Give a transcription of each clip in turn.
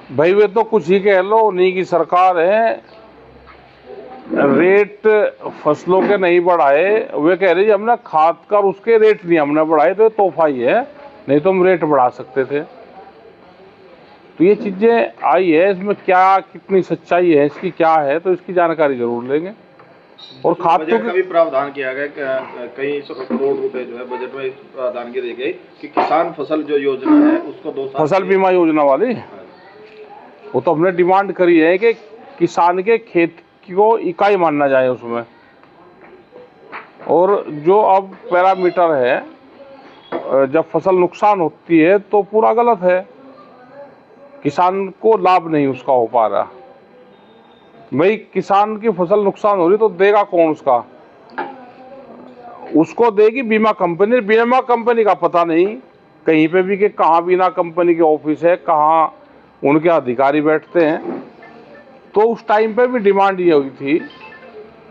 भाई वे तो कुछ ही कह लो, उन्हीं की सरकार है। रेट फसलों के नहीं बढ़ाए, वे कह रहे जी हमने खाद का और उसके रेट नहीं हमने बढ़ाए, तो ये तोहफा ही है, नहीं तो हम रेट बढ़ा सकते थे। तो ये चीजें आई है, इसमें क्या कितनी सच्चाई है, इसकी क्या है, तो इसकी जानकारी जरूर लेंगे। और खाद्यों बजट का भी प्रावधान किया गया, कई सौ करोड़ रुपए जो है बजट में प्रावधान किए गए कि किसान फसल जो योजना है उसको 2 साल फसल बीमा योजना वाली, वो तो हमने डिमांड करी है कि किसान के खेत को इकाई मानना जाए उसमें। और जो अब पैरामीटर है, जब फसल नुकसान होती है तो पूरा गलत है, किसान को लाभ नहीं उसका हो पा रहा। भाई किसान की फसल नुकसान हो रही तो देगा कौन उसका? उसको देगी बीमा कंपनी। बीमा कंपनी का पता नहीं कहीं पे भी कि कहाँ बीमा कंपनी के ऑफिस है, कहाँ उनके अधिकारी बैठते हैं। तो उस टाइम पे भी डिमांड ये हुई थी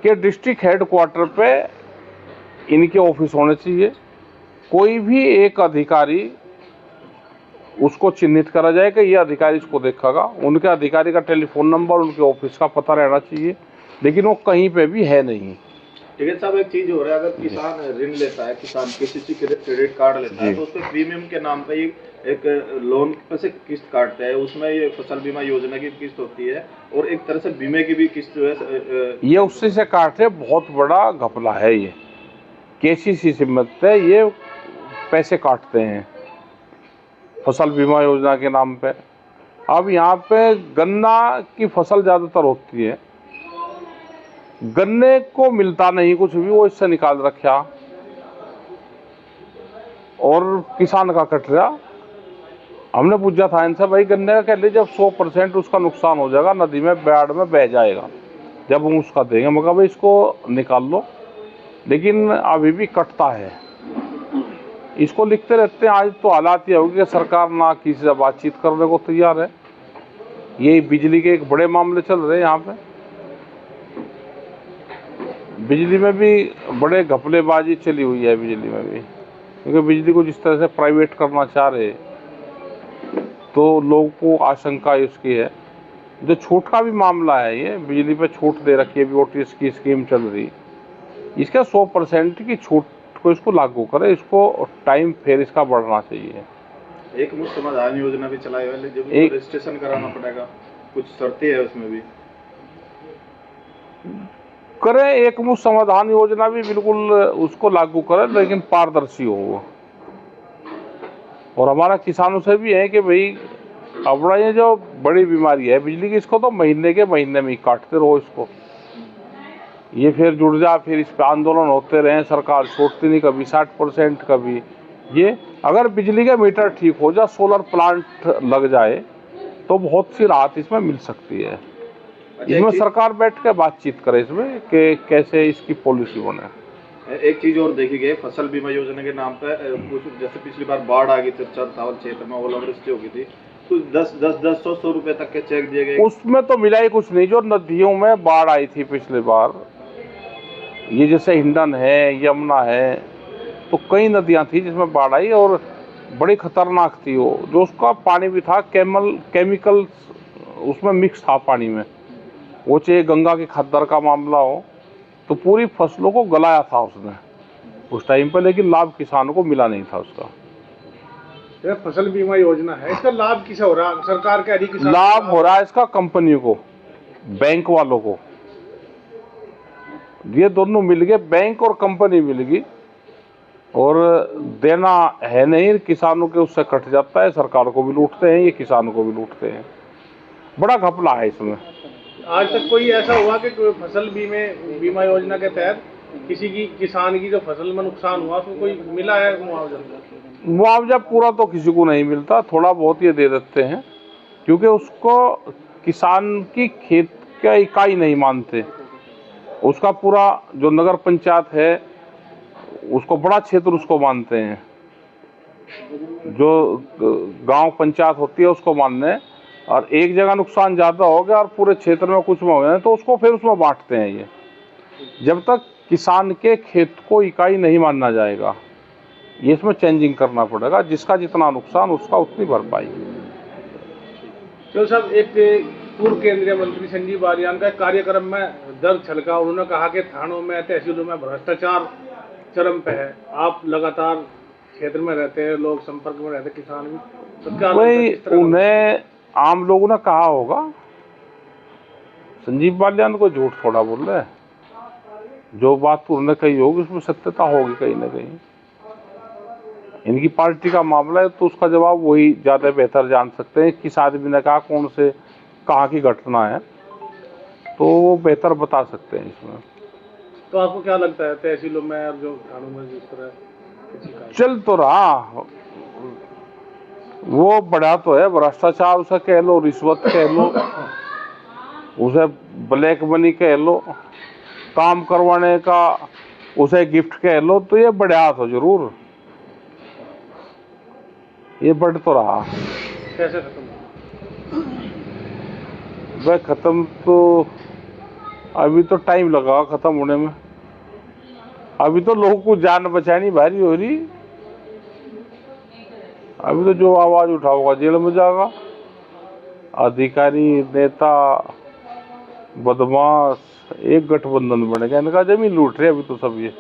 कि डिस्ट्रिक्ट हेडक्वार्टर पे इनके ऑफिस होने चाहिए। कोई भी एक अधिकारी उसको चिन्हित करा जाए कि ये अधिकारी इसको देखेगा, उनके अधिकारी का टेलीफोन नंबर, उनके ऑफिस का पता रहना चाहिए, लेकिन वो कहीं पे भी है नहीं। ठीक है साहब, एक चीज हो रहा है, अगर किसान ऋण लेता है, किसान किसी क्रेडिट कार्ड लेता है, तो उसपे प्रीमियम के नाम पे एक लोन पे से किस्त काटते हैं, उसमें ये फसल बीमा योजना की किस्त होती है और एक तरह से बीमे की भी किस्त जो है ये उससे से काटते। बहुत बड़ा घपला है ये, केसीसी से है, ये पैसे काटते हैं फसल बीमा योजना के नाम पे। अब यहाँ पे गन्ना की फसल ज़्यादातर होती है, गन्ने को मिलता नहीं कुछ भी, वो इससे निकाल रखा और किसान का कट रहा। हमने पूछा था इनसे, भाई गन्ने का कह लीजिए जब 100% उसका नुकसान हो जाएगा, नदी में बाढ़ में बह जाएगा, जब हम उसका देंगे। मगर भाई इसको निकाल लो, लेकिन अभी भी कटता है। इसको लिखते रहते हैं। आज तो हालात ये होगी कि सरकार ना किसी से बातचीत करने को तैयार है। यही बिजली के एक बड़े मामले चल रहे हैं यहाँ पे। बिजली में भी बड़े घपलेबाजी चली हुई है, बिजली में भी, क्योंकि बिजली को जिस तरह से प्राइवेट करना चाह रहे, तो लोगों को आशंका इसकी है। जो छूट का भी मामला है, ये बिजली पे छूट दे रखी है, बीओटीएस की स्कीम चल रही, इसका 100% की छूट को इसको लागू करे, इसको टाइम फिर इसका बढ़ना चाहिए। एक मुफ्त समाधान योजना भी चलाई है, जो रजिस्ट्रेशन कराना पड़ेगा, कुछ शर्तें है उसमें भी करें। एक मुफ्त समाधान योजना भी बिल्कुल उसको लागू करें, लेकिन पारदर्शी हो वो। और हमारा किसानों से भी है कि भाई अपना ये जो बड़ी बीमारी है बिजली की, इसको तो महीने के महीने में ही काटते रहो इसको। ये फिर जुड़ जा, फिर इस पर आंदोलन होते रहे, सरकार छोड़ती नहीं, कभी 60%, कभी ये। अगर बिजली के मीटर ठीक हो जाए, सोलर प्लांट लग जाए, तो बहुत सी राहत इसमें मिल सकती है। इसमें सरकार बैठ के बातचीत करे इसमें कि कैसे इसकी पॉलिसी बने। एक चीज और देखी गई, फसल बीमा योजना के नाम पे कुछ, जैसे पिछली बार बाढ़ आ गई थी, चावल क्षेत्र में ओलावृष्टि हो गई थी, तो 10-100 रुपए तक के चेक दिए गए। उसमें तो मिला ही कुछ नहीं। जो नदियों में बाढ़ आई थी पिछली बार, ये जैसे हिंडन है, यमुना है, तो कई नदियां थी जिसमें बाढ़ आई और बड़ी खतरनाक थी वो। जो उसका पानी भी था, केमिकल उसमें मिक्स था पानी में। वो चाहे गंगा के खद्दर का मामला हो, तो पूरी फसलों को गलाया था उसने उस टाइम पे, लेकिन लाभ किसानों को मिला नहीं था उसका। यह फसल बीमा योजना है, इसका लाभ किसे हो रहा? सरकार के अधिकारी लाभ हो रहा है इसका कंपनियों को, बैंक वालों को। ये दोनों मिल गए, बैंक और कंपनी मिल गई, और देना है नहीं किसानों के, उससे कट जाता है। सरकार को भी लूटते हैं ये, किसानों को भी लूटते हैं। बड़ा घपला है इसमें। आज तक कोई ऐसा हुआ कि फसल बीमा योजना के तहत किसान की जो फसल में नुकसान हुआ उसको कोई मिला है मुआवजा? मुआवजा पूरा तो किसी को नहीं मिलता, थोड़ा बहुत ये दे देते हैं, क्योंकि उसको किसान की खेत का इकाई नहीं मानते। उसका पूरा जो नगर पंचायत है, उसको बड़ा क्षेत्र उसको मानते हैं। जो गांव पंचायत होती है उसको मानने, और एक जगह नुकसान ज़्यादा हो गया और पूरे क्षेत्र में कुछ में हो गया, तो उसको फिर उसमें बांटते हैं ये। जब तक किसान के खेत को इकाई नहीं मानना जाएगा, ये इसमें चेंजिंग करना पड़ेगा। जिसका जितना नुकसान उसका उतनी भरपाई। चलो साहब, एक पूर्व केंद्रीय मंत्री संजीव बालियान का एक कार्यक्रम में दर्द छलका। उन्होंने कहा कि थानों में, तहसीलों में भ्रष्टाचार चरम पे है। आप लगातार क्षेत्र में रहते हैं, लोग संपर्क में रहते हैं, किसान भी, तो क्या लगता है भाई किस तरह का- उन्हें आम लोगों ने कहा होगा, संजीव बालियान को झूठ थोड़ा बोल रहे हैं। जो बात उन्होंने कही होगी उसमें सत्यता होगी कहीं ना कहीं। इनकी पार्टी का मामला है तो उसका जवाब वही ज्यादा बेहतर जान सकते हैं। किस आदमी ने कहा, कौन से कहाँ की घटना है, तो वो बेहतर बता सकते हैं इसमें। तो आपको क्या लगता है तहसीलों में और जो थानों में जिस तरह किसी का चल तो रहा, वो बड़ा तो है भ्रष्टाचार, उसे कह लो, रिश्वत कह लो, उसे ब्लैक मनी कह लो, काम करवाने का उसे गिफ्ट कह लो, तो ये बढ़िया तो जरूर, ये बढ़ तो रहा। कैसे खत्म हो? वह खत्म तो अभी तो टाइम लगा खत्म होने में। अभी तो लोगों को जान बचानी भारी हो रही। अभी तो जो आवाज उठाओगा जेल में जाएगा। अधिकारी, नेता, बदमाश एक गठबंधन बनेगा, इनका जमीन लूट रहे अभी तो सब ये।